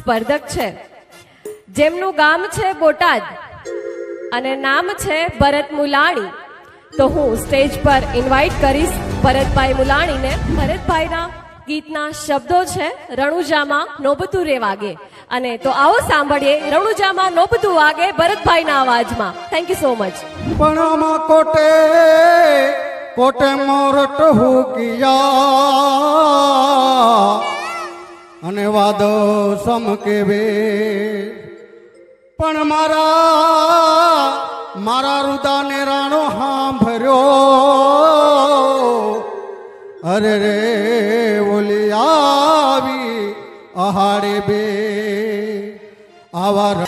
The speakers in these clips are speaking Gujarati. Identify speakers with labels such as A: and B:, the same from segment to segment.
A: સ્પર્ધક છે જેમનું ગામ છે બોટાદ અને નામ છે ભરત મુલાણી. તો હું સ્ટેજ પર ઇન્વાઇટ કરીશ ભરતભાઈ મુલાણીને. ભરતભાઈના ગીતના શબ્દો છે રણુજામાં નોબતું રે વાગે. અને તો આવો સાંભળીએ રણુજામાં નોબતું વાગે ભરતભાઈના અવાજમાં. Thank you so much.
B: પણમાં કોટે કોટે મોરટ હુકિયા અને વાદો સમકેવે પણ મારા રુદાને રાણો સાંભળ્યો. અરે રે ઓલી આવી અહાડે બે આવા.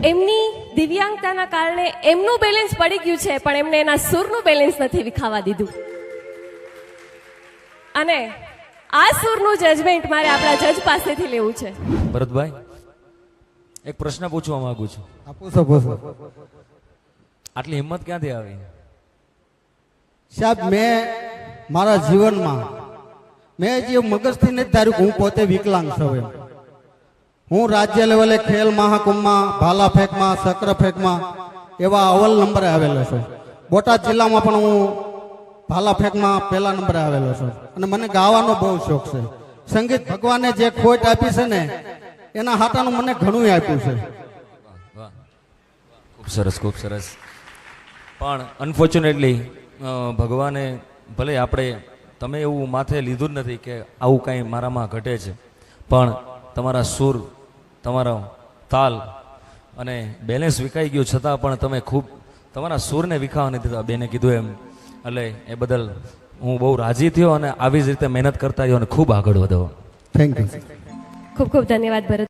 A: એમની દિવ્યાંગતાના કારણે એમનું બેલેન્સ પડી ગયું છે પણ એમને એના સુરનું બેલેન્સ નથી વિખાવા દીધું. અને આ સુરનું જજમેન્ટ મારે આપણા જજ પાસેથી લેવું છે.
C: ભરતભાઈ, એક પ્રશ્ન પૂછવા માંગુ છું.
B: પૂછો પૂછો.
C: આટલી હિંમત ક્યાંથી આવી?
B: સાહેબ, મેં મારા જીવનમાં મેં જે મગજથી નથી ધાર્યું કે હું પોતે વિકલાંગ છું. એમ હું રાજ્ય લેવલે ખેલ મહાકુંભમાં, ભાલા ફેંકમાં, ચક્ર ફેંકમાં એવા અવ્વલ નંબરે આવેલો છું. બોટાદ જિલ્લામાં પણ હું ભાલા ફેંકમાં પહેલા નંબરે આવેલો છું. અને મને ગાવાનો બહુ શોખ છે. સંગીત ભગવાને જે ખોટ આપી છે ને એના હાટાનું મને ઘણું આપ્યું છે.
C: ખૂબ સરસ, ખૂબ સરસ. પણ અનફોર્ચ્યુનેટલી ભગવાને ભલે તમે એવું માથે લીધું જ નથી કે આવું કાંઈ મારામાં ઘટે છે, પણ તમારા સુર, તમારો તાલ અને બેલેન્સ વિખાઈ ગયું છતાં પણ તમે ખૂબ તમારા સુરને વિખાવા નથી દીધા. બેને કીધું એમ, એટલે એ બદલ હું બહુ રાજી થયો અને આવી જ રીતે મહેનત કરતા રહ્યો અને ખૂબ આગળ વધો.
B: Thank you.
A: ખૂબ ખૂબ ધન્યવાદ ભરત.